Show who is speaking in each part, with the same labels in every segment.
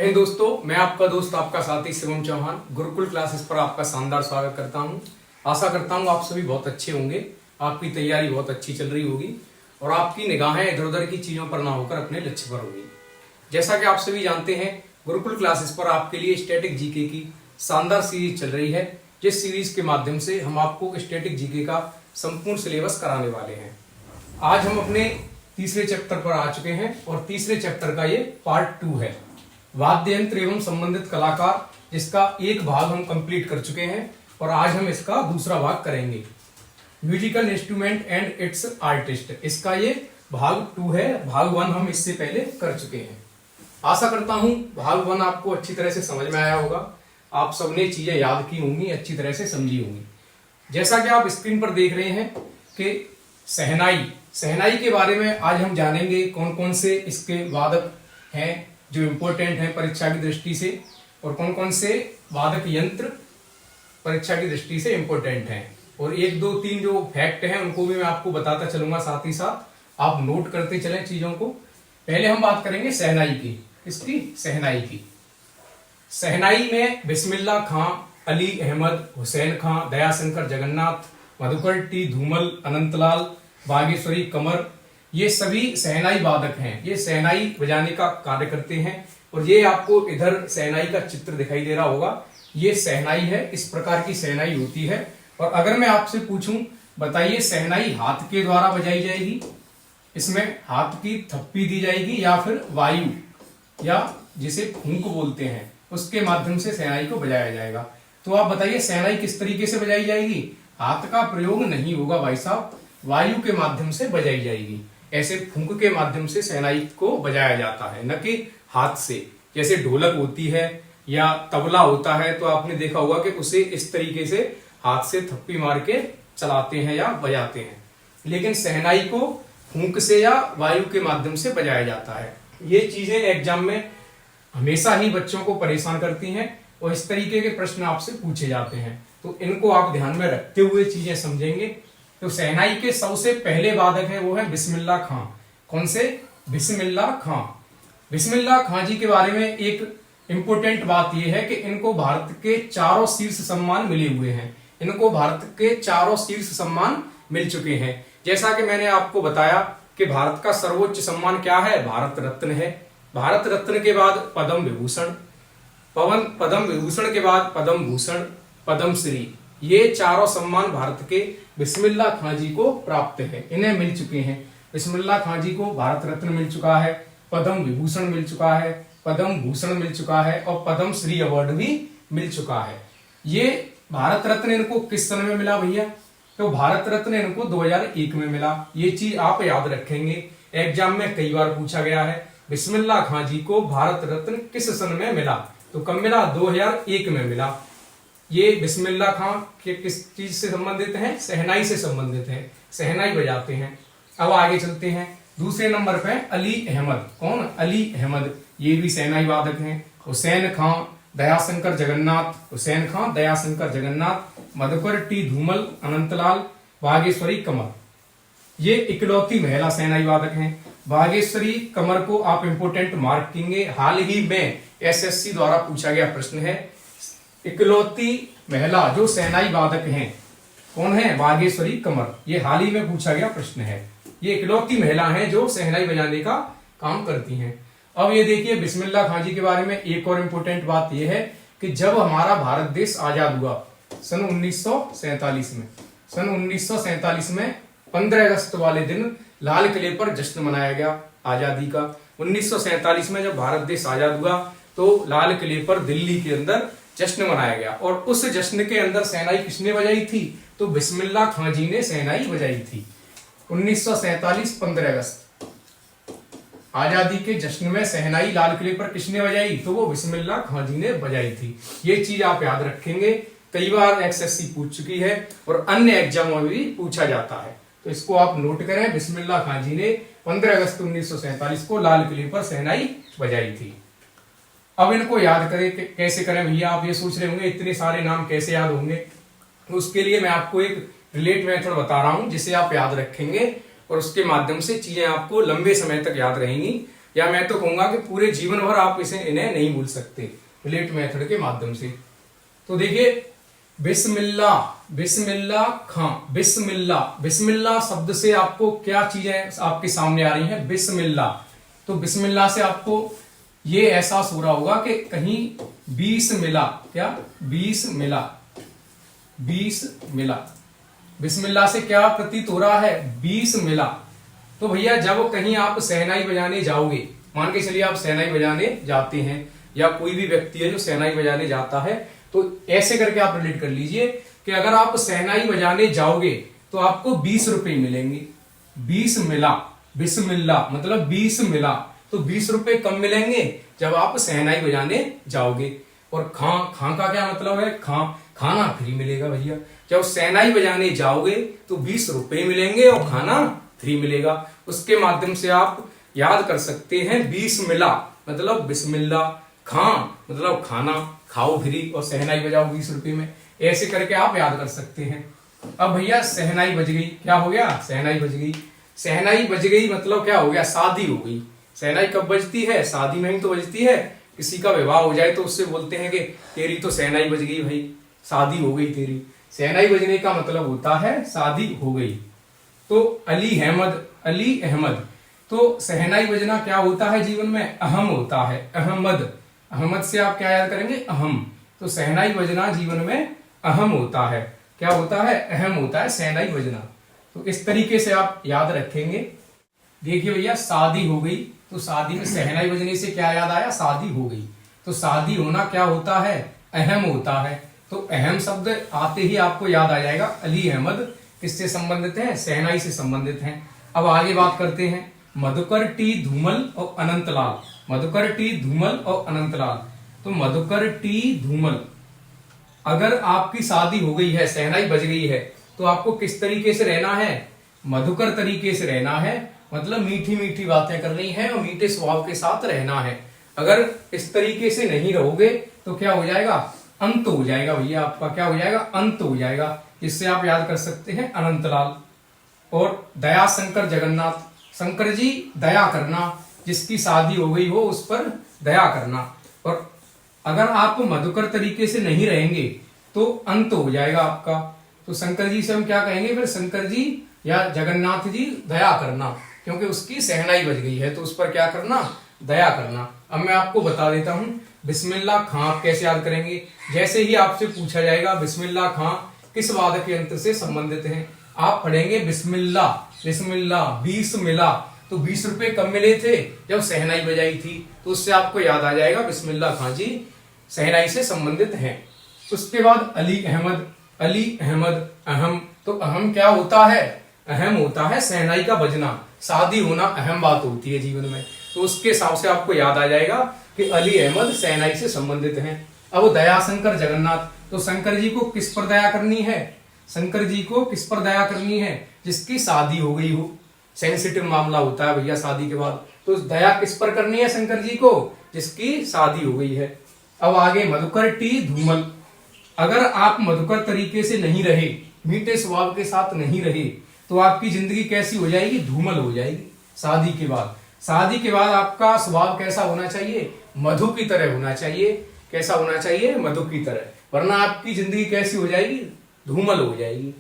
Speaker 1: जय हिंद दोस्तों, मैं आपका दोस्त आपका साथी शिवम चौहान गुरुकुल क्लासेस पर आपका शानदार स्वागत करता हूं। आशा करता हूं आप सभी बहुत अच्छे होंगे, आपकी तैयारी बहुत अच्छी चल रही होगी और आपकी निगाहें इधर उधर की चीजों पर ना होकर अपने लक्ष्य पर होगी। जैसा कि आप सभी जानते हैं, गुरुकुल क्लासेस पर आपके लिए स्टैटिक जीके की शानदार सीरीज चल रही है, जिस सीरीज के माध्यम से हम आपको स्टैटिक जीके का संपूर्ण सिलेबस कराने वाले हैं। आज हम अपने तीसरे चैप्टर पर आ चुके हैं और तीसरे चैप्टर का ये पार्ट 2 है, वाद्य यंत्र एवं संबंधित कलाकार, जिसका एक भाग हम कंप्लीट कर चुके हैं और आज हम इसका दूसरा भाग करेंगे, musical instrument and it's artist. इसका ये भाग 2 है, भाग 1 हम इससे पहले कर चुके हैं। आशा करता हूं भाग 1 आपको अच्छी तरह से समझ में आया होगा, आप सबने चीजें याद की होंगी, अच्छी तरह से समझी होंगी। जैसा कि आप स्क्रीन पर देख रहे हैं कि शहनाई के बारे में आज हम जानेंगे, कौन कौन से इसके वादक हैं जो इम्पोर्टेंट है परीक्षा की दृष्टि से, और कौन कौन से वादक यंत्र परीक्षा की दृष्टि से इम्पोर्टेंट हैं, और 1 2 3 जो फैक्ट हैं उनको भी मैं आपको बताता चलूंगा। साथ ही साथ आप नोट करते चलें चीजों को। पहले हम बात करेंगे शहनाई की। इसकी शहनाई में बिस्मिल्लाह खां, अली अहमद, हुसैन खां, दयाशंकर जगन्नाथ, मधुकर टी धूमल, अनंतलाल, बागेश्वरी कमर, ये सभी शहनाई वादक हैं। ये शहनाई बजाने का कार्य करते हैं और ये आपको इधर शहनाई का चित्र दिखाई दे रहा होगा, ये शहनाई है। इस प्रकार की शहनाई होती है। और अगर मैं आपसे पूछूं, बताइए शहनाई हाथ के द्वारा बजाई जाएगी, इसमें हाथ की थप्पी दी जाएगी, या फिर वायु या जिसे फूंक बोलते हैं उसके माध्यम से शहनाई को बजाया जाएगा। तो आप बताइए शहनाई किस तरीके से बजाई जाएगी? हाथ का प्रयोग नहीं होगा भाई साहब, वायु के माध्यम से बजाई जाएगी। ऐसे फूंक के माध्यम से शहनाई को बजाया जाता है, न कि हाथ से। जैसे ढोलक होती है या तबला होता है, तो आपने देखा होगा कि उसे इस तरीके से हाथ से थप्पी मार के चलाते हैं या बजाते हैं, लेकिन शहनाई को फूंक से या वायु के माध्यम से बजाया जाता है। ये चीजें एग्जाम में हमेशा ही बच्चों को परेशान करती हैं और इस तरीके के प्रश्न आपसे पूछे जाते हैं, तो इनको आप ध्यान में रखते हुए चीजें समझेंगे। तो शहनाई के सबसे पहले वादक है वो है बिस्मिल्लाह खां। कौन से? बिस्मिल्लाह खां। बिस्मिल्लाह खां जी के बारे में एक इंपोर्टेंट बात यह है कि इनको भारत के चारों शीर्ष सम्मान मिले हुए हैं। इनको भारत के चारों शीर्ष सम्मान मिल चुके हैं। जैसा कि मैंने आपको बताया कि भारत का सर्वोच्च सम्मान क्या है? भारत रत्न है। भारत रत्न के बाद पद्म विभूषण, पद्म विभूषण के बाद पद्म भूषण, पद्म श्री, ये चारों सम्मान भारत के बिस्मिल्लाह खां जी को प्राप्त है, इन्हें मिल चुके हैं। बिस्मिल्लाह खां जी को भारत रत्न मिल चुका है, पद्म विभूषण मिल चुका है, पद्म भूषण मिल चुका है और पद्म श्री अवार्ड भी मिल चुका है। ये भारत रत्न इनको किस सन में मिला भैया? तो भारत रत्न इनको 2001 में मिला। ये चीज आप याद रखेंगे, एग्जाम में कई बार पूछा गया है बिस्मिल्लाह खां जी को भारत रत्न किस सन में मिला? तो कब मिला? 2001 में मिला। ये बिस्मिल्लाह खां के किस चीज से संबंधित हैं? शहनाई से संबंधित हैं, शहनाई बजाते हैं। अब आगे चलते हैं, दूसरे नंबर पे अली अहमद। कौन? अली अहमद, ये भी शहनाई वादक हैं। हुसैन खां, दयाशंकर जगन्नाथ, हुसैन खां, दयाशंकर जगन्नाथ, मधुकर टी धूमल, अनंतलाल, बागेश्वरी कमर, ये इकलौती महिला शहनाई वादक हैं। बागेश्वरी कमर को आप इंपोर्टेंट मार्क करेंगे, हाल ही में एसएससी द्वारा पूछा गया प्रश्न है। इकलौती महिला जो शहनाई वादक हैं कौन है? बागेश्वरी कमर, ये हाल ही में पूछा गया प्रश्न है। ये इकलौती महिला हैं जो शहनाई बजाने का काम करती हैं। अब ये देखिए बिस्मिल्लाह खां जी के बारे में एक और इम्पोर्टेंट बात यह है कि जब हमारा भारत देश आजाद हुआ सन 1947 में, सन 1947 में 15 अगस्त वाले दिन लाल किले पर जश्न मनाया गया आजादी का। 1947 में जब भारत देश आजाद हुआ तो लाल किले पर दिल्ली के अंदर जश्न मनाया गया, और उस जश्न के अंदर शहनाई किसने बजाई थी? तो बिस्मिल्लाह खां जी ने शहनाई बजाई थी। 1947 15 अगस्त आजादी के जश्न में शहनाई लाल किले पर किसने बजाई? तो वो बिस्मिल्लाह खां जी ने बजाई थी। ये चीज आप याद रखेंगे, कई बार एसएससी पूछ चुकी है और अन्य एग्जामों में भी पूछा जाता है, तो इसको आप नोट करें। बिस्मिल्लाह खां जी ने 15 अगस्त 1947 को लाल किले पर शहनाई बजाई थी। अब इनको याद करें, कैसे करें भैया? आप ये सोच रहे होंगे इतने सारे नाम कैसे याद होंगे, तो उसके लिए मैं आपको एक रिलेट मेथड बता रहा हूं जिसे आप याद रखेंगे और उसके माध्यम से चीजें आपको लंबे समय तक याद रहेंगी। या मैं तो कहूंगा कि पूरे जीवन भर आप इन्हें नहीं भूल सकते रिलेट मेथड के माध्यम से। तो देखिए बिस्मिल्लाह, बिस्मिल्लाह खां, बिस्मिल्लाह, बिस्मिल्लाह शब्द से आपको क्या चीजें आपके सामने आ रही हैं? बिस्मिल्लाह। तो बिस्मिल्लाह से आपको ये एहसास हो रहा होगा कि कहीं 20 मिला, क्या 20 मिला, 20 मिला। बिस्मिल्लाह से क्या प्रतीत हो रहा है? 20 मिला। तो भैया जब कहीं आप शहनाई बजाने जाओगे, मान के चलिए आप शहनाई बजाने जाते हैं या कोई भी व्यक्ति है जो शहनाई बजाने जाता है, तो ऐसे करके आप रिलेट कर लीजिए कि अगर आप शहनाई बजाने जाओगे तो आपको 20 रुपए मिलेंगे। 20 मिला, बिस्मिल्लाह मतलब 20 मिला, तो 20 रुपए कब मिलेंगे? जब आप शहनाई बजाने जाओगे। और खां, खां का क्या मतलब है? खां, खाना फ्री मिलेगा भैया। जब शहनाई बजाने जाओगे तो 20 रुपए मिलेंगे और खाना फ्री मिलेगा। उसके माध्यम से आप याद कर सकते हैं 20 मिला मतलब बिस्मिल्लाह, खां मतलब खाना खाओ फ्री और शहनाई बजाओ 20 रुपए में। ऐसे करके आप याद कर सकते हैं। अब भैया शहनाई बज गई, क्या हो गया? शहनाई बज गई। शहनाई बज गई मतलब क्या हो गया? शादी हो गई। शहनाई कब बजती है? शादी में ही तो बजती है। किसी का विवाह हो जाए तो उससे बोलते हैं कि तेरी तो शहनाई बज गई भाई, शादी हो गई तेरी। शहनाई बजने का मतलब होता है शादी हो गई। तो अली अहमद, अली अहमद, तो शहनाई बजना क्या होता है जीवन में? अहम होता है। अहमद, अहमद से आप क्या याद करेंगे? अहम। तो शहनाई बजना जीवन में अहम होता है। क्या होता है? अहम होता है शहनाई बजना। तो इस तरीके से आप याद रखेंगे। देखिए भैया शादी हो गई, तो शादी में शहनाई बजने से क्या याद आया? शादी हो गई। तो शादी होना क्या होता है? अहम होता है। तो अहम शब्द आते ही आपको याद आ जाएगा अली अहमद किससे संबंधित है? शहनाई से संबंधित हैं। अब आगे बात करते हैं मधुकर टी धूमल और अनंतलाल। मधुकर टी धूमल और अनंतलाल। तो मधुकर टी धूमल, अगर आपकी शादी हो गई है, शहनाई बज गई है, तो आपको किस तरीके से रहना है? मधुकर तरीके से रहना है, मतलब मीठी मीठी बातें करनी है और मीठे स्वभाव के साथ रहना है। अगर इस तरीके से नहीं रहोगे तो क्या हो जाएगा? अंत हो जाएगा भैया आपका। क्या हो जाएगा? अंत हो जाएगा। इससे आप याद कर सकते हैं अनंतलाल। और दया शंकर जगन्नाथ, शंकर जी दया करना, जिसकी शादी हो गई हो उस पर दया करना। और अगर आप मधुकर तरीके से नहीं रहेंगे तो अंत हो जाएगा आपका। तो शंकर जी से हम क्या कहेंगे फिर? शंकर जी या जगन्नाथ जी दया करना, क्योंकि उसकी शहनाई बज गई है तो उस पर क्या करना? दया करना। अब मैं आपको बता देता हूं बिस्मिल्लाह खां आप कैसे याद करेंगे। जैसे ही आपसे पूछा जाएगा बिस्मिल्लाह खां किस वादक यंत्र से संबंधित है, आप पढ़ेंगे बिस्मिल्लाह, बिस्मिल्लाह 20 मिला। तो 20 रुपए कब मिले थे? जब शहनाई बजाई थी। तो उससे आपको याद आ जाएगा बिस्मिल्लाह खां जी शहनाई से संबंधित हैं। उसके बाद अली अहमद, अली अहमद अहम। तो अहम क्या होता है? अहम होता है शहनाई का बजना। शादी होना अहम बात होती है जीवन में, तो उसके हिसाब से आपको याद आ जाएगा कि अली अहमद शहनाई से संबंधित हैं। अब दया शंकर जगन्नाथ, तो शंकर जी को किस पर दया करनी है? शंकर जी को किस पर दया करनी है? जिसकी शादी हो गई हो। सेंसिटिव मामला होता है भैया शादी के बाद, तो दया किस पर करनी है शंकर जी को? जिसकी शादी हो गई है। अब आगे मधुकर टी धूमल, अगर आप मधुकर तरीके से नहीं रहे, मीठे स्वभाव के साथ नहीं रहे, तो आपकी जिंदगी कैसी हो जाएगी? धूमल हो जाएगी। शादी के बाद, शादी के बाद आपका स्वभाव कैसा होना चाहिए? मधु की तरह होना चाहिए। कैसा होना चाहिए? मधु की तरह, वरना आपकी जिंदगी कैसी हो जाएगी? धूमल हो जाएगी।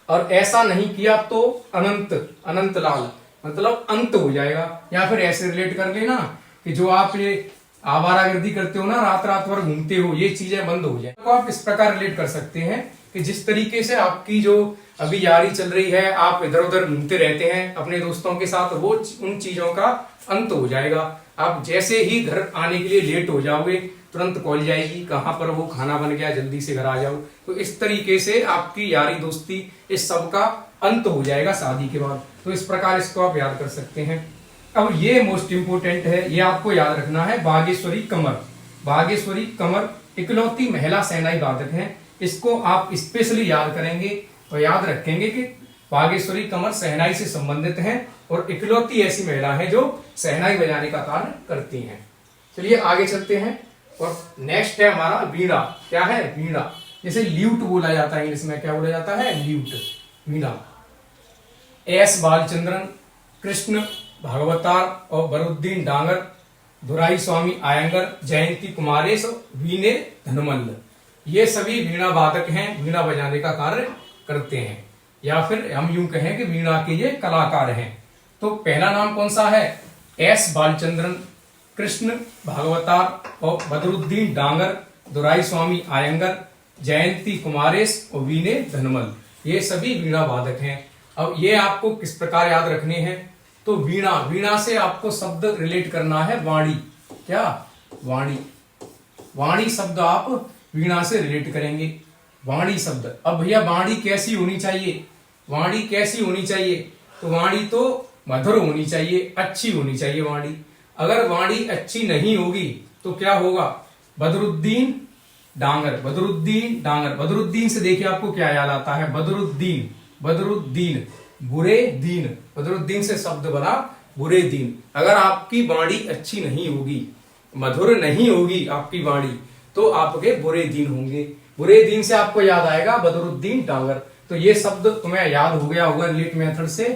Speaker 1: और ऐसा नहीं किया तो अनंत, अनंतलाल मतलब अंत हो जाएगा। या फिर ऐसे रिलेट कर लेना कि जो आप ये आवारागर्दी करते हो ना, रात रात भर घूमते हो, ये चीजें बंद हो जाए। तो आप इस प्रकार रिलेट कर सकते हैं कि जिस तरीके से आपकी जो अभी यारी चल रही है, आप इधर उधर घूमते रहते हैं अपने दोस्तों के साथ, वो उन चीजों का अंत हो जाएगा। आप जैसे ही घर आने के लिए लेट हो जाओगे, तुरंत कॉल जाएगी, कहाँ पर हो, खाना बन गया, जल्दी से घर आ जाओ। तो इस तरीके से आपकी यारी दोस्ती इस सब का अंत हो जाएगा शादी के बाद। तो इस प्रकार इसको आप याद कर सकते हैं। अब ये मोस्ट इंपोर्टेंट है, ये आपको याद रखना है। बागेश्वरी कमर, बागेश्वरी कमर इकलौती महिला शहनाई वादक है। इसको आप स्पेशली याद करेंगे और याद रखेंगे कि बागेश्वरी कमर शहनाई से संबंधित है और इकलौती ऐसी महिला है जो शहनाई बजाने का कार्य करती हैं। चलिए आगे चलते हैं। और नेक्स्ट है हमारा वीणा। क्या है? वीणा। जैसे ल्यूट बोला जाता है इंग्लिश में, क्या बोला जाता है? ल्यूट, वीणा। एस बालचंद्रन, कृष्ण भागवतार और बरुद्दीन डांगर, दुराई स्वामी आयंगर, जयंती कुमारेश, वीने धनमल्ल, ये सभी वीणा वादक हैं, वीणा बजाने का कार्य करते हैं, या फिर हम यूं कहें कि वीणा के ये कलाकार हैं। तो पहला नाम कौन सा है? एस बालचंद्रन, कृष्ण भागवतार और बदरुद्दीन डांगर, दुराई स्वामी आयंगर, जयंती कुमारेश और वीने धनमल, ये सभी वीणा वादक हैं। अब ये आपको किस प्रकार याद रखने हैं? तो वीणा, वीणा से आपको शब्द रिलेट करना है वाणी। क्या? वाणी। वाणी शब्द आप वीणा से रिलेट करेंगे। वाणी शब्द। अब भैया वाणी कैसी होनी चाहिए? वाणी कैसी होनी चाहिए? तो वाणी तो मधुर होनी चाहिए, अच्छी होनी चाहिए वाणी। अगर वाणी अच्छी नहीं होगी तो क्या होगा? बदरुद्दीन डांगर, बदरुद्दीन डांगर, बदरुद्दीन से देखिए आपको क्या याद आता है? बदरुद्दीन, बदरुद्दीन, बुरे दीन, बदरुद्दीन से शब्द बना बुरे दीन। अगर आपकी वाणी अच्छी नहीं होगी, मधुर नहीं होगी आपकी वाणी, तो आपके बुरे दिन होंगे। बुरे दिन से आपको याद आएगा बदरुद्दीन डांगर। तो ये शब्द तुम्हें याद हो गया होगा रिलेट मेथड से।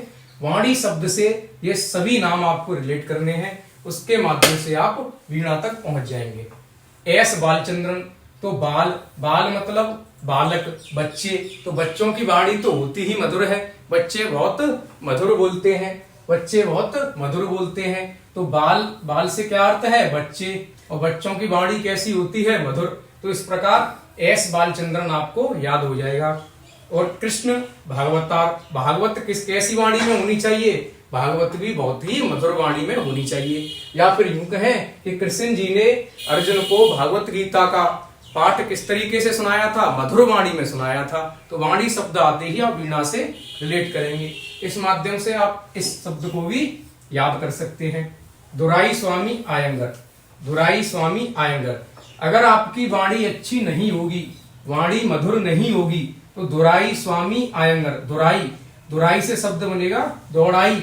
Speaker 1: वाणी शब्द से ये सभी नाम आपको रिलेट करने हैं, उसके माध्यम से आप वीणा तक पहुंच जाएंगे। एस बालचंद्रन, तो बाल, बाल मतलब बालक, बच्चे। तो बच्चों की वाणी तो होती ही मधुर है, बच्चे बहुत मधुर बोलते हैं, बच्चे बहुत मधुर बोलते हैं। तो बाल, बाल से क्या अर्थ है? बच्चे। और बच्चों की वाणी कैसी होती है? मधुर। तो इस प्रकार एस बालचंद्रन आपको याद हो जाएगा। और कृष्ण भागवतार, भागवत किस कैसी वाणी में होनी चाहिए? भागवत भी बहुत ही मधुर वाणी में होनी चाहिए। या फिर यूं कहें कि कृष्ण जी ने अर्जुन को भागवत गीता का पाठ किस तरीके से सुनाया था? मधुर वाणी में सुनाया था। तो वाणी शब्द आते ही आप वीणा से रिलेट करेंगे। इस माध्यम से आप इस शब्द को भी याद कर सकते हैं। दुराई स्वामी आयंगर, दुराई स्वामी आयंगर। अगर आपकी वाणी अच्छी नहीं होगी, वाणी मधुर नहीं होगी, तो दुराई स्वामी आयंगर, दुराई, दुराई से शब्द बनेगा दौड़ाई,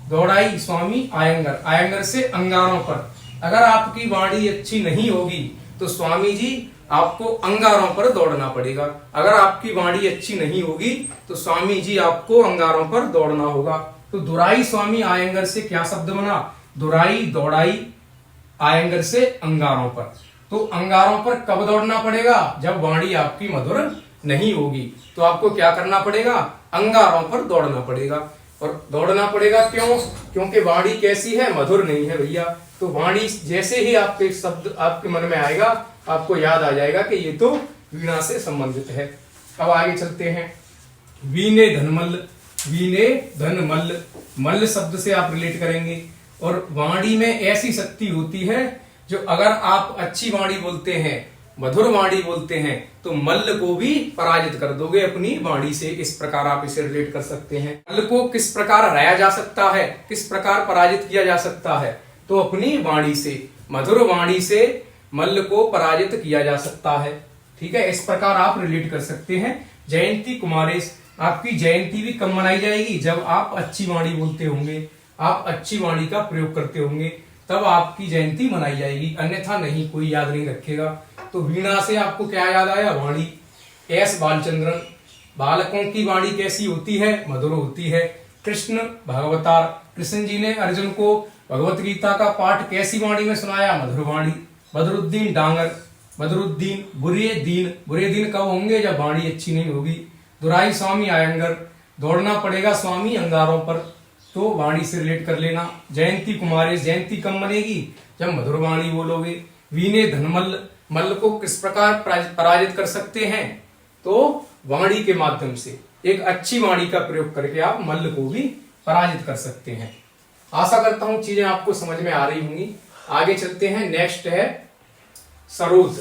Speaker 1: दौड़ाई स्वामी आयंगर, आयंगर से अंगारों पर। अगर आपकी वाणी अच्छी नहीं होगी तो स्वामी जी आपको अंगारों पर दौड़ना पड़ेगा। अगर आपकी वाणी अच्छी नहीं होगी तो स्वामी जी आपको अंगारों पर दौड़ना होगा। तो दुराई स्वामी आयंगर से क्या शब्द बना? दुराई, दौड़ाई, आयंगर से अंगारों पर। तो अंगारों पर कब दौड़ना पड़ेगा? जब वाणी आपकी मधुर नहीं होगी। तो आपको क्या करना पड़ेगा? अंगारों पर दौड़ना पड़ेगा। और दौड़ना पड़ेगा क्यों? क्योंकि वाणी कैसी है? मधुर नहीं है भैया। तो वाणी जैसे ही आपके शब्द आपके मन में आएगा, आपको याद आ जाएगा कि ये तो वीणा से संबंधित है। अब आगे चलते हैं। वीणे धनमल्ल, वीणे धनमल्ल, मल्ल शब्द से आप रिलेट करेंगे। और वाणी में ऐसी शक्ति होती है जो अगर आप अच्छी वाणी बोलते हैं, मधुर वाणी बोलते हैं, तो मल्ल को भी पराजित कर दोगे अपनी वाणी से। इस प्रकार आप इसे रिलेट कर सकते हैं। मल्ल को किस प्रकार हराया जा सकता है, किस प्रकार पराजित किया जा सकता है? तो अपनी वाणी से, मधुर वाणी से मल्ल को पराजित किया जा सकता है। ठीक है, इस प्रकार आप रिलेट कर सकते हैं। जयंती कुमारेश, आपकी जयंती भी कब मनाई जाएगी? जब आप अच्छी वाणी बोलते होंगे, आप अच्छी वाणी का प्रयोग करते होंगे, तब आपकी जयंती मनाई जाएगी, अन्यथा नहीं, कोई याद नहीं रखेगा। तो वीणा से आपको क्या याद आया? वाणी। एस बालचंद्रन, बालकों की वाणी कैसी होती है? मधुर होती है। कृष्ण भागवतार, कृष्ण जी ने अर्जुन को भगवत गीता का पाठ कैसी वाणी में सुनाया? मधुर वाणी। बदरुद्दीन डांगर, बदरुद्दीन, बुरे दीन, बुरे दिन कब होंगे? जब वाणी अच्छी नहीं होगी। दुराई स्वामी आयंगर, दौड़ना पड़ेगा स्वामी अंगारों पर, तो वाणी से रिलेट कर लेना। जयंती कुमारेश, जयंती कब बनेगी? जब मधुर वाणी बोलोगे। वीणे धनमल्ल, मल्ल को किस प्रकार पराजित कर सकते हैं? तो वाणी के माध्यम से, एक अच्छी वाणी का प्रयोग करके आप मल्ल को भी पराजित कर सकते हैं। आशा करता हूं चीजें आपको समझ में आ रही होंगी। आगे चलते हैं। नेक्स्ट है सरोद।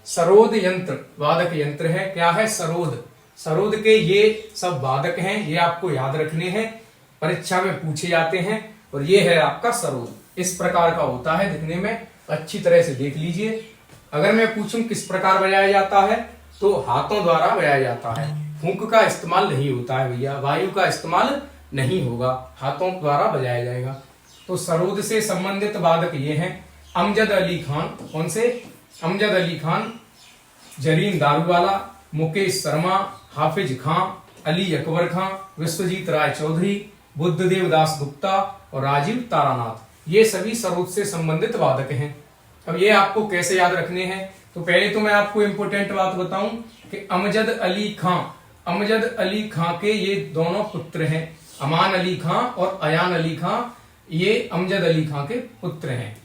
Speaker 1: सरोद यंत्र, वादक यंत्र है। क्या है? सरोद। सरोद के ये सब वादक हैं, ये आपको याद रखने हैं, परीक्षा में पूछे जाते हैं। और ये है आपका सरोद। इस प्रकार का होता है दिखने में, अच्छी तरह से देख लीजिए। अगर मैं पूछूं किस प्रकार बजाया जाता है, तो हाथों द्वारा बजाया जाता है। फूंक का इस्तेमाल नहीं होता है भैया, वायु का इस्तेमाल नहीं होगा, हाथों द्वारा बजाया जाएगा। तो सरोद से संबंधित वादक ये हैं। अमजद अली खान, कौन से? अमजद अली खान, जरीन दारूवाला, मुकेश शर्मा, हाफिज खां, अली अकबर खां, विश्वजीत राय चौधरी, बुद्धदेव दास गुप्ता, और राजीव तारानाथ, ये सभी सरोद से संबंधित वादक हैं। अब ये आपको कैसे याद रखने हैं, तो पहले तो मैं आपको इंपोर्टेंट बात बताऊं कि अमजद अली खां के ये दोनों पुत्र हैं, अमान अली खां और अयान अली खां, ये अमजद अली खां के पुत्र हैं।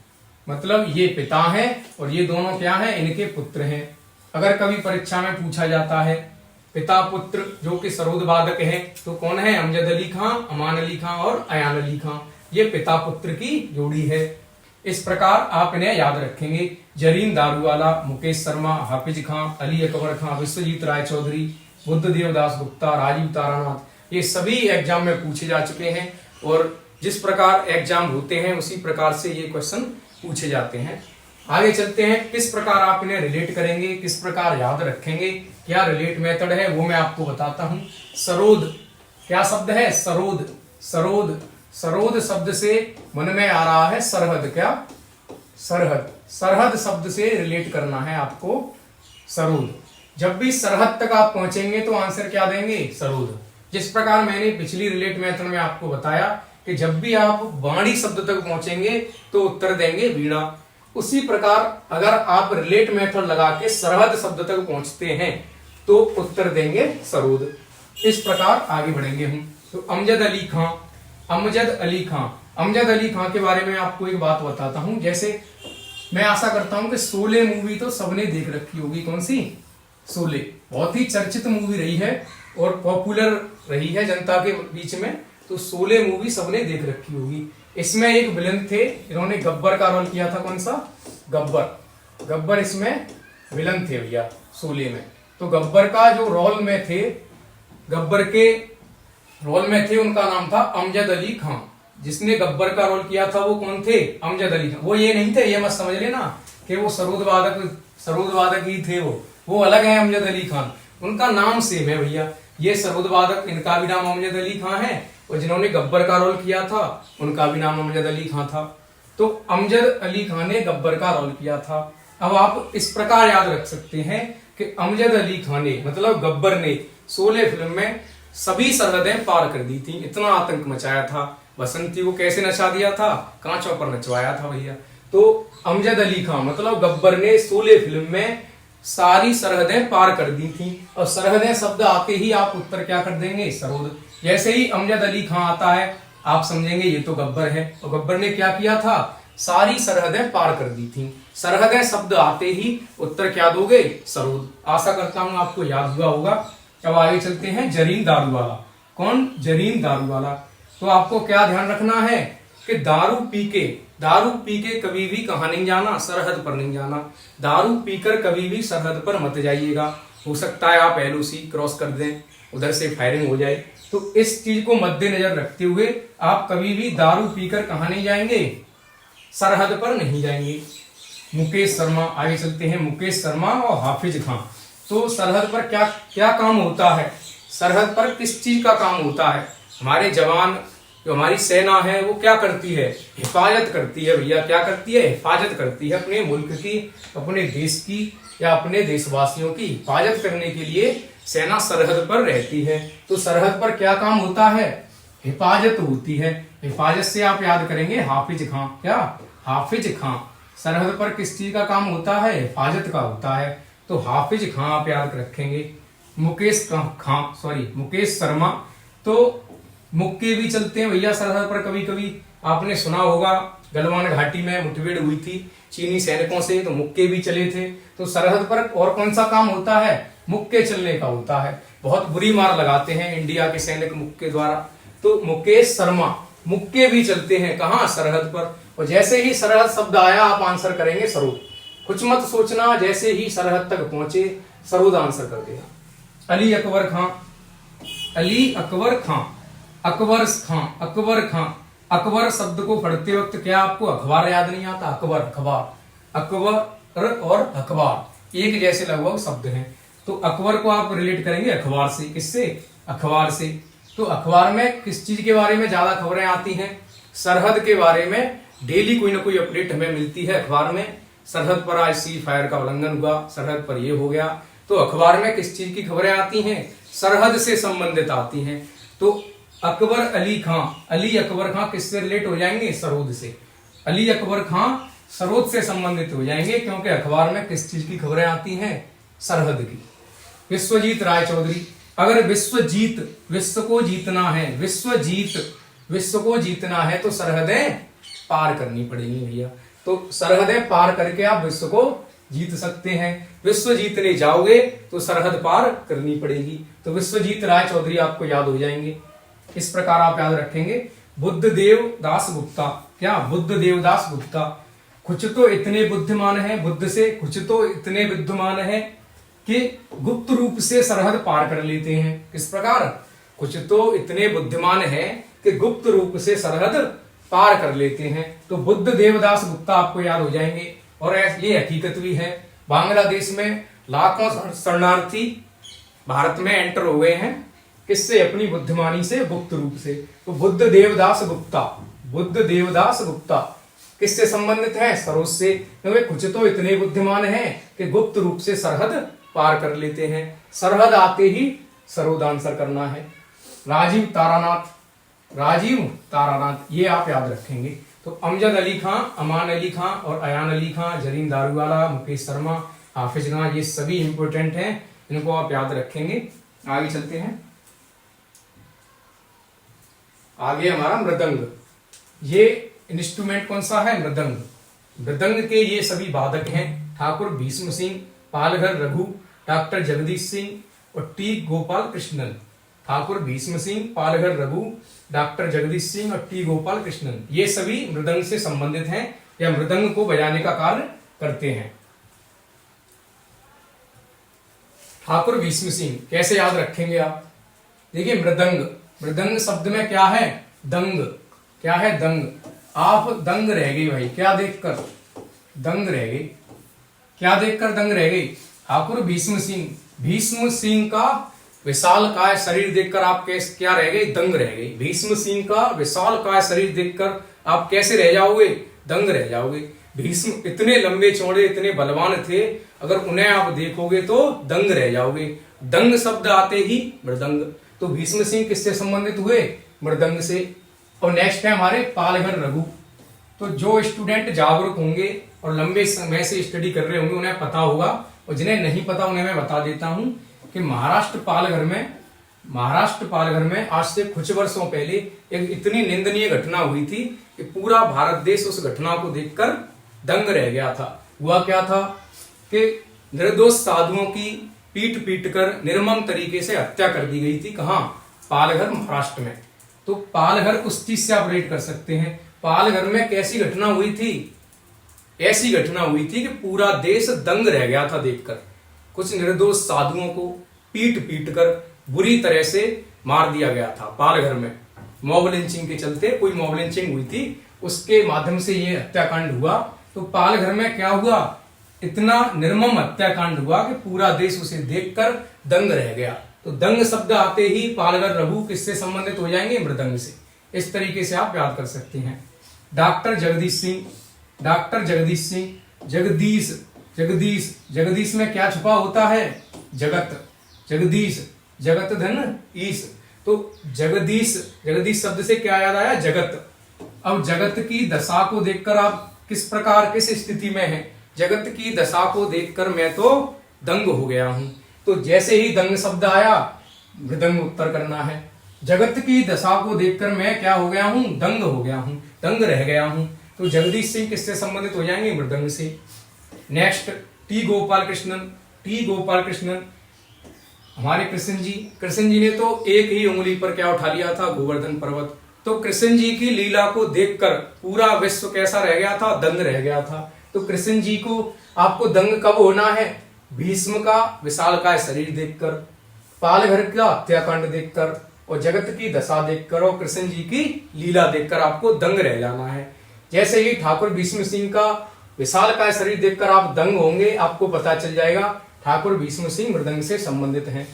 Speaker 1: मतलब ये पिता हैं और ये दोनों क्या हैं, इनके पुत्र हैं। अगर कभी परीक्षा में पूछा जाता है पिता पुत्र जो कि सरोद वादक हैं, तो कौन है, अमजद अली खां, अमान अली खां और अयान अली खां, ये पिता पुत्र की जोड़ी है। इस प्रकार आप इन्हें याद रखेंगे। जरीन दारूवाला, मुकेश शर्मा, हाफिज खां, अली अकबर खां, विश्वजीत राय चौधरी, बुद्धदेव दास गुप्ता, राजीव तारानाथ, ये सभी एग्जाम में पूछे जा चुके हैं और जिस प्रकार एग्जाम होते हैं उसी प्रकार से ये क्वेश्चन पूछे जाते हैं। आगे चलते हैं, किस प्रकार आप इन्हें रिलेट करेंगे, किस प्रकार याद रखेंगे, क्या रिलेट मेथड है वो मैं आपको बताता हूं। सरोद क्या शब्द है, सरोद शब्द से मन में आ रहा है सरहद, क्या सरहद शब्द से रिलेट करना है आपको सरोद। जब भी सरहद तक आप पहुंचेंगे तो आंसर क्या देंगे, सरोद। जिस प्रकार मैंने पिछली रिलेट मेथड में आपको बताया कि जब भी आप वाणी शब्द तक पहुंचेंगे तो उत्तर देंगे वीणा, उसी प्रकार अगर आप रिलेट मेथड लगा के सरहद शब्द तक पहुंचते हैं तो उत्तर देंगे सरोद। इस प्रकार आगे बढ़ेंगे हम। तो अमजद अली खां के बारे में आपको एक बात बताता हूं। जैसे मैं आशा करता हूं कि शोले मूवी तो सबने देख रखी होगी। कौन सी, शोले बहुत ही चर्चित मूवी रही है और पॉपुलर रही है जनता के बीच में, तो शोले मूवी सबने देख रखी होगी। इसमें एक विलन थे, इन्होंने गब्बर का रोल किया था। कौन सा, गब्बर इसमें विलन थे भैया शोले में। तो गब्बर का जो रोल में थे, गब्बर के रोल में थे, उनका नाम था अमजद अली खां। जिसने गब्बर का रोल किया था वो कौन थे, अमजद अली खां। वो ये नहीं थे, ये मत समझ लेना कि वो सरोद वादक ही थे, वो अलग है अमजद अली खान, उनका नाम सेम है भैया। ये सरोद वादक, इनका भी नाम अमजद अली खां है और जिन्होंने गब्बर का रोल किया था उनका भी नाम अमजद अली खां था। तो अमजद अली खां ने गब्बर का रोल किया था। अब आप इस प्रकार याद रख सकते हैं कि अमजद अली खां ने, मतलब गब्बर ने शोले फिल्म में सभी सरहदें पार कर दी थी। इतना आतंक मचाया था, बसंती को कैसे नचा दिया था, कांचों पर नचवाया था भैया। तो अमजद अली खां मतलब गब्बर ने शोले फिल्म में सारी सरहदें पार कर दी थी। और सरहदें शब्द आते ही आप उत्तर क्या कर देंगे, सरोद। जैसे ही अमजद अली खां आता है आप समझेंगे ये तो गब्बर है, और गब्बर ने क्या किया था, सारी सरहदें पार कर दी थी। सरहदें शब्द आते ही उत्तर क्या दोगे, सरोद। आशा करता हूं आपको याद हुआ होगा। अब आगे चलते हैं, जरीन दारूवाला। कौन, जरीन दारूवाला। तो आपको क्या ध्यान रखना है कि दारू पी के कभी भी कहां नहीं जाना, सरहद पर नहीं जाना। दारू पीकर कभी भी सरहद पर मत जाइएगा। हो सकता है आप एलओसी क्रॉस कर दें, उधर से फायरिंग हो जाए। तो इस चीज को मद्देनजर रखते हुए आप कभी भी दारू पीकर कहां नहीं जाएंगे, सरहद पर नहीं जाएंगे। मुकेश शर्मा, आगे चलते हैं, मुकेश शर्मा और हाफिज खां। तो सरहद पर क्या क्या काम होता है, सरहद पर किस चीज का काम होता है। हमारे जवान, जो हमारी सेना है वो क्या करती है, हिफाजत करती है भैया। क्या करती है, हिफाजत करती है अपने मुल्क की, अपने देश की या अपने देशवासियों की हिफाजत करने के लिए सेना सरहद पर रहती है। तो सरहद पर क्या काम होता है, हिफाजत होती है। हिफाजत से आप याद करेंगे हाफिज खां। क्या, हाफिज खां। सरहद पर किस चीज का काम होता है, हिफाजत का होता है। तो हाफिज खां आप याद रखेंगे। मुकेश शर्मा। तो मुक्के भी चलते हैं भैया सरहद पर। कभी कभी आपने सुना होगा गलवान घाटी में मुठभेड़ हुई थी चीनी सैनिकों से, तो मुक्के भी चले थे। तो सरहद पर और कौन सा काम होता है, मुक्के चलने का होता है। बहुत बुरी मार लगाते हैं इंडिया के सैनिक मुक्के द्वारा। तो मुकेश शर्मा, मुक्के भी चलते हैं कहां, सरहद पर। और जैसे ही सरहद शब्द आया आप आंसर करेंगे सरोद। कुछ मत सोचना, जैसे ही सरहद तक पहुंचे सरोद आंसर कर देगा। अली अकबर खां। अकबर शब्द को पढ़ते वक्त क्या आपको अखबार याद नहीं आता, अकबर और अखबार एक जैसे लगभग शब्द हैं। तो अकबर को आप रिलेट करेंगे अखबार से। किससे, अखबार से। तो अखबार में किस चीज के बारे में ज्यादा खबरें आती हैं, सरहद के बारे में। डेली कोई ना कोई अपडेट हमें मिलती है अखबार में। सरहद पर आज सी फायर का उल्लंघन हुआ, सरहद पर यह हो गया। तो अखबार में किस चीज की खबरें आती हैं, सरहद से संबंधित आती हैं। तो अकबर अली खां, अली अकबर खां किससे रिलेट हो जाएंगे? सरोद से। अली अकबर खां सरोद से संबंधित हो जाएंगे, क्योंकि अखबार में किस चीज की खबरें आती हैं? सरहद की। विश्वजीत राय चौधरी, अगर विश्वजीत, विश्व को जीतना है, विश्व को जीतना है तो सरहदें पार करनी पड़ेगी भैया। तो सरहदें पार करके आप विश्व को जीत सकते हैं। विश्व जीतने जाओगे तो सरहद पार करनी पड़ेगी। तो विश्वजीत राय चौधरी आपको याद हो जाएंगे। इस प्रकार आप याद रखेंगे। बुद्धदेव दास गुप्ता, क्या? बुद्धदेव दास गुप्ता, कुछ तो इतने बुद्धिमान है, बुद्ध से कुछ तो इतने बुद्धिमान है कि गुप्त रूप से सरहद पार कर लेते हैं। किस प्रकार? कुछ तो इतने बुद्धिमान है कि गुप्त रूप से सरहद पार कर लेते हैं। तो बुद्ध देवदास गुप्ता आपको याद हो जाएंगे। और ये हकीकत भी है, बांग्लादेश में लाखों शरणार्थी भारत में एंटर हो गए हैं। किससे? अपनी बुद्धिमानी से, गुप्त रूप से। तो बुद्ध देवदास गुप्ता, बुद्ध देवदास गुप्ता किससे संबंधित है? सरोद से, क्योंकि कुछ तो इतने बुद्धिमान हैं कि गुप्त रूप से सरहद पार कर लेते हैं। सरहद आते ही सरोद आंसर करना है। राजीव तारानाथ, राजीव तारानाथ, ये आप याद रखेंगे। तो अमजद अली खां, अमान अली खां और अयान अली खां, जरीन दारूवाला, मुकेश शर्मा, हाफिज खां, ये सभी इंपोर्टेंट हैं, इनको आप याद रखेंगे। आगे चलते हैं। आगे हमारा मृदंग, ये इंस्ट्रूमेंट कौन सा है? मृदंग। मृदंग के ये सभी वादक हैं ठाकुर भीष्म सिंह, पालघर रघु, डॉक्टर जगदीश सिंह और टी गोपाल कृष्णन। ठाकुर भीष्म सिंह, पालघर रघु, डॉक्टर जगदीश सिंह और टी गोपाल कृष्णन, ये सभी मृदंग से संबंधित हैं या मृदंग को बजाने का कार्य करते हैं। ठाकुर भीष्म सिंह कैसे याद रखेंगे आप? देखिए मृदंग, मृदंग शब्द में क्या है? दंग। क्या है? दंग। आप दंग रह गई भाई, क्या देखकर? दंग रह गई। क्या देखकर दंग रह गई? ठाकुर भीष्म सिंह, भीष्म सिंह का विशालकाय शरीर देखकर आप कैसे क्या रह गए? दंग रह गई। भीष्म सिंह का विशालकाय शरीर देखकर आप कैसे रह जाओगे? दंग रह जाओगे। भीष्म इतने लंबे चौड़े, इतने बलवान थे, अगर उन्हें आप देखोगे तो दंग रह जाओगे। दंग शब्द आते ही मृदंग। तो भीष्म सिंह किससे संबंधित हुए? मृदंग से। और नेक्स्ट है हमारे पालघर रघु। तो जो स्टूडेंट जागरूक होंगे और लंबे समय से स्टडी कर रहे होंगे उन्हें पता होगा, और जिन्हें नहीं पता उन्हें मैं बता देता हूं कि महाराष्ट्र पालघर में आज से कुछ वर्षों पहले एक इतनी निंदनीय घटना हुई थी कि पूरा भारत देश उस घटना को देखकर दंग रह गया था। हुआ क्या था कि निर्दोष साधुओं की पीट पीट कर निर्मम तरीके से हत्या कर दी गई थी। कहां? पालघर, महाराष्ट्र में। तो पालघर उस चीज से आप रेट कर सकते हैं। पालघर में कैसी घटना हुई थी? ऐसी घटना हुई थी कि पूरा देश दंग रह गया था देखकर। कुछ निर्दोष साधुओं को पीट पीट कर बुरी तरह से मार दिया गया था पालघर में। मॉब लिंचिंग के चलते कोई मॉब लिंचिंग हुई थी, उसके माध्यम से ये हत्याकांड हुआ। तो पालघर में क्या हुआ? इतना निर्मम हत्याकांड हुआ कि पूरा देश उसे देखकर दंग रह गया। तो दंग शब्द आते ही पालघर रघु किससे संबंधित हो जाएंगे? मृदंग से। इस तरीके से आप याद कर सकते हैं। डॉक्टर जगदीश सिंह, डॉक्टर जगदीश सिंह, जगदीश में क्या छुपा होता है? जगत। जगदीश, जगत धन ईश। तो जगदीश शब्द से क्या याद आया? जगत। अब जगत की दशा को देखकर आप किस प्रकार, किस स्थिति में हैं? जगत की दशा को देखकर मैं तो दंग हो गया हूं। तो जैसे ही दंग शब्द आया, मृदंग उत्तर करना है। जगत की दशा को देखकर मैं क्या हो गया हूं? दंग हो गया हूं, दंग रह गया हूं। तो जगदीश सिंह किससे संबंधित हो जाएंगे? मृदंग से। नेक्स्ट टी गोपाल कृष्णन, हमारे कृष्ण जी ने तो एक ही उंगली पर क्या उठा लिया था? गोवर्धन पर्वत। तो कृष्ण जी की लीला को देखकर पूरा विश्व कैसा रह गया था? दंग रह गया था। तो कृष्ण जी को आपको दंग कब होना है? भीष्म का विशालकाय शरीर देखकर, पालघर का हत्याकांड देखकर और जगत की दशा देखकर और कृष्ण जी की लीला देखकर आपको दंग रह जाना है। जैसे ही ठाकुर भीष्म सिंह का विशालकाय शरीर देखकर आप दंग होंगे, आपको पता चल जाएगा ठाकुर भीष्म सिंह मृदंग से संबंधित हैं।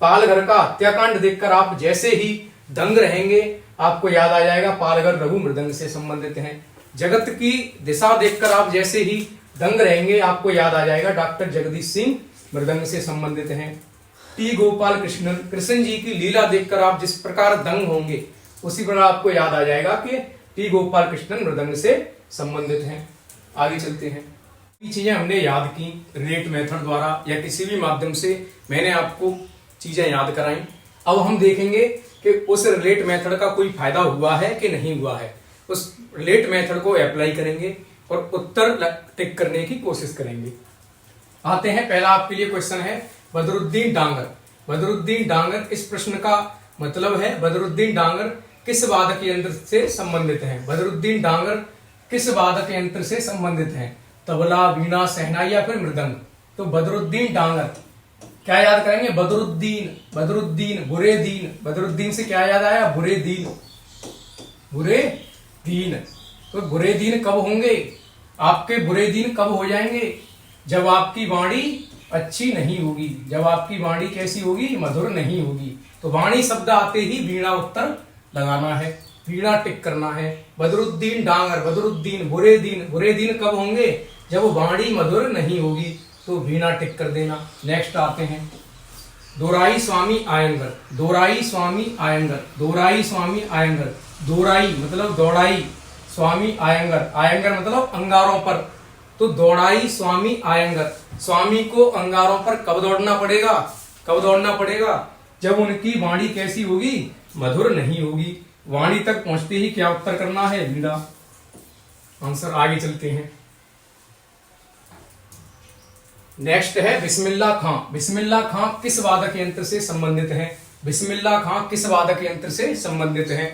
Speaker 1: पालघर का हत्याकांड देखकर आप जैसे ही दंग रहेंगे, आपको याद आ जाएगा पालघर रघु मृदंग से संबंधित हैं। जगत की दिशा देखकर आप जैसे ही दंग रहेंगे, आपको याद आ जाएगा डॉक्टर जगदीश सिंह मृदंग से संबंधित हैं। टी गोपाल कृष्णन, कृष्ण जी की लीला देखकर आप जिस प्रकार दंग होंगे उसी प्रकार आपको याद आ जाएगा कि टी गोपाल कृष्णन मृदंग से संबंधित हैं। आगे चलते हैं। ये चीजें हमने याद की रिलेट मेथड द्वारा या किसी भी माध्यम से मैंने आपको चीजें याद कराई। अब हम देखेंगे कि उस रिलेट मेथड का कोई फायदा हुआ है कि नहीं हुआ है। उस रिलेट मेथड को अप्लाई करेंगे और उत्तर टिक करने की कोशिश करेंगे। आते हैं, पहला आपके लिए क्वेश्चन है बदरुद्दीन डांगर। बदरुद्दीन डांगर, इस प्रश्न का मतलब है बदरुद्दीन डांगर किस वादक यंत्र से संबंधित हैं। बदरुद्दीन डांगर किस वादक यंत्र से संबंधित हैं, तबला, वीणा, शहनाई या फिर मृदंग। तो बदरुद्दीन डांगर क्या याद करेंगे, बदरुद्दीन, बदरुद्दीन, बुरे दीन। बदरुद्दीन से क्या याद आया, बुरे दीन, बुरे दीन। तो बुरे दिन कब होंगे, आपके बुरे दिन कब हो जाएंगे, जब आपकी वाणी अच्छी नहीं होगी, जब आपकी वाणी कैसी होगी, मधुर नहीं होगी। तो वाणी शब्द आते ही वीणा उत्तर लगाना है, वीणा टिक करना है। बदरुद्दीन डांगर, बदरुद्दीन, बुरे दिन, बुरे दिन कब होंगे, जब वाणी मधुर नहीं होगी, तो वीणा टिक कर देना। नेक्स्ट आते हैं दोराई स्वामी आयंगर। दोराई स्वामी आयंगर, दोराई स्वामी आयंगर। दोराई मतलब दौड़ाई, स्वामी आयंगर, आयंगर मतलब अंगारों पर। तो दौड़ाई स्वामी आयंगर, स्वामी को अंगारों पर कब दौड़ना पड़ेगा, कब दौड़ना पड़ेगा, जब उनकी वाणी कैसी होगी, मधुर नहीं होगी। वाणी तक पहुंचते ही क्या उत्तर करना है, वीणा। आंसर। आगे चलते हैं। नेक्स्ट है बिस्मिल्लाह खां। बिस्मिल्लाह खां किस वादक यंत्र से संबंधित है, बिस्मिल्लाह खां किस वादक यंत्र से संबंधित है।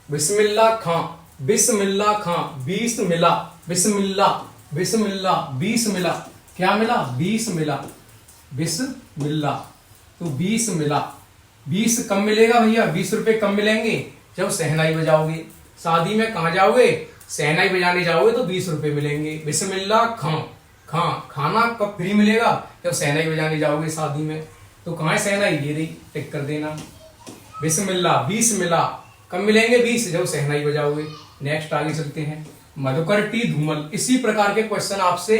Speaker 1: बिस्मिल्लाह खां, बिस्मिल्लाह खां, बीस मिला, बिस्मिल्लाह, बिस्मिल्लाह, बीस मिला, क्या मिला, बीस मिला, बिस्मिल्लाह। तो 20 मिला। 20 कब मिलेगा भैया, 20 रुपए कब मिलेंगे, जब शहनाई बजाओगे। शादी में कहा जाओगे, शहनाई बजाने जाओगे तो 20 रुपए मिलेंगे। बिस्मिल्लाह खां, खां, खाना कब फ्री मिलेगा, जब शहनाई बजाने जाओगे शादी में। तो कहाँ है शहनाई, ये रही, टिक कर देना। बिस्मिल्लाह, 20 मिला, कब मिलेंगे 20, जब शहनाई बजाओगे। नेक्स्ट आगे चलते हैं। मधुकर टी धूमल। इसी प्रकार के क्वेश्चन आपसे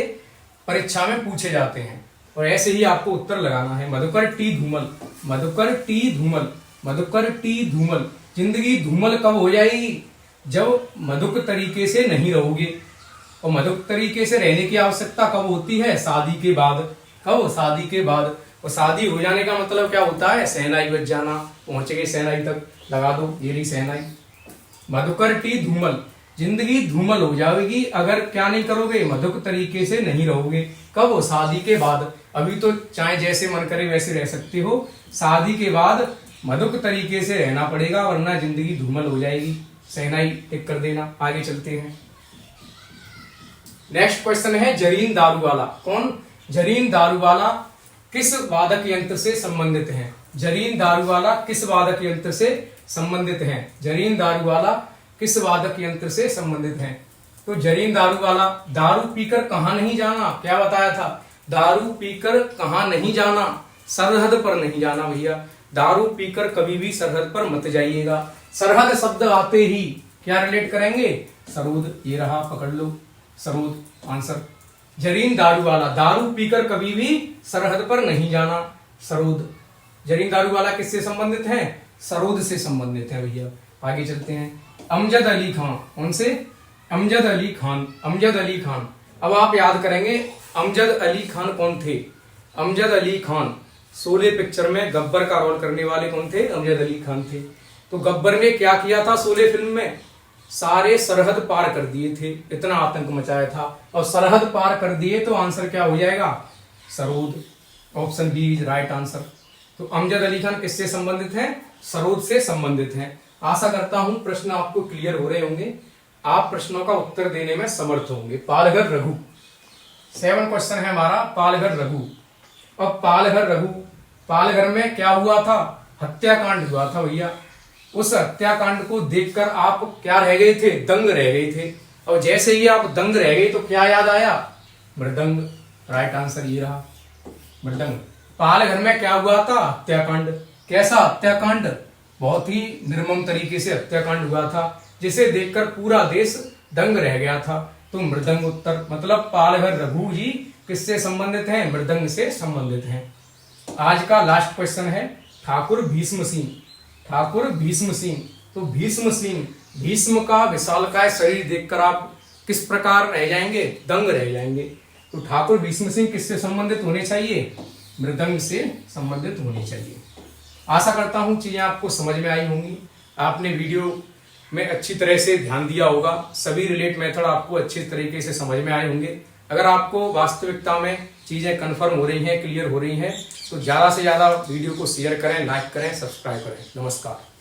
Speaker 1: परीक्षा में पूछे जाते हैं और ऐसे ही आपको उत्तर लगाना है। Madhukar T Dhumal, Madhukar T Dhumal, Madhukar T Dhumal. जिंदगी धूमल कब हो जाएगी, जब मधुक तरीके से नहीं रहोगे। और मधुक तरीके से रहने की आवश्यकता कब होती है, शादी के बाद। कब, शादी के बाद। और शादी हो जाने का मतलब क्या होता है, शहनाई बज जाना। पहुंच गए शहनाई तक, लगा दो, ये रही शहनाई। मधुकर टी धूमल, जिंदगी धूमल हो जाएगी अगर क्या नहीं करोगे, मधुक तरीके से नहीं रहोगे। कब हो, शादी के बाद। अभी तो चाहे जैसे मन करे वैसे रह सकते हो, शादी के बाद मधुक तरीके से रहना पड़ेगा, वरना जिंदगी धूमल हो जाएगी। शहनाई टिक कर देना। आगे चलते हैं। नेक्स्ट क्वेश्चन है जरीन दारूवाला। कौन, जरीन दारूवाला किस वादक यंत्र से संबंधित हैं। जरीन दारूवाला किस वादक यंत्र से संबंधित हैं। जरीन दारूवाला किस वादक यंत्र से संबंधित हैं। तो जरीन दारूवाला, दारू पीकर कहां नहीं जाना, क्या बताया था, दारू पीकर कहां नहीं जाना, सरहद पर नहीं जाना भैया। दारू पीकर कभी भी सरहद पर मत जाइएगा। सरहद शब्द आते ही क्या रिलेट करेंगे, सरूद। ये रहा, पकड़ लो, सरूद आंसर। जरीन दारूवाला, दारू पीकर कभी भी सरहद पर नहीं जाना, सरूद। जरीन दारूवाला किससे संबंधित है, सरूद से संबंधित है भैया। आगे चलते हैं। अमजद अली खान, उनसे अमजद अली खान, अमजद अली खान। अब आप याद करेंगे अमजद अली खान कौन थे। अमजद अली खान शोले पिक्चर में गब्बर का रोल करने वाले कौन थे, अमजद अली खान थे। तो गब्बर ने क्या किया था शोले फिल्म में, सारे सरहद पार कर दिए थे, इतना आतंक मचाया था। और सरहद पार कर दिए तो आंसर क्या हो जाएगा, सरूद। Option B is right answer. तो अमजद अली खान किससे संबंधित हैं, सरूद से संबंधित हैं। आशा करता हूं प्रश्न आपको क्लियर हो रहे होंगे, आप प्रश्नों का उत्तर देने में समर्थ होंगे। पालघर रघु 7 क्वेश्चन है हमारा, पालघर रघु। अब पालघर रघु, पालघर में क्या हुआ था, हत्याकांड हुआ था भैया। उस हत्याकांड को देखकर आप क्या रह गए थे, दंग रह गए थे। और जैसे ही आप दंग रह गए तो क्या याद आया, मृदंग। राइट आंसर ये रहा, मृदंग। पालघर में क्या हुआ था, हत्याकांड। कैसा हत्याकांड, बहुत ही निर्मम तरीके से हत्याकांड हुआ था, जिसे देखकर पूरा देश दंग रह गया था। तो मृदंग उत्तर, मतलब पालघर रघु जी किससे संबंधित हैं, मृदंग से संबंधित हैं। आज का लास्ट क्वेश्चन है ठाकुर भीष्म सिंह। ठाकुर भीष्म सिंह, तो भीष्म सिंह, भीष्म का विशालकाय शरीर देखकर आप किस प्रकार रह जाएंगे? दंग रह जाएंगे। तो ठाकुर भीष्म सिंह किससे संबंधित होने चाहिए? मृदंग से संबंधित होने चाहिए। आशा करता हूं चीजें आपको समझ में आई होंगी। आपने वीडियो में अच्छी तरह से ध्यान दिया होगा। सभी रिलेट मेथड आपको अच्छे तरीके से समझ में आए होंगे। अगर आपको वास्तविकता में चीजें कंफर्म हो रही हैं, क्लियर हो रही हैं, तो ज्यादा से ज्यादा वीडियो को शेयर करें, लाइक करें, सब्सक्राइब करें। नमस्कार।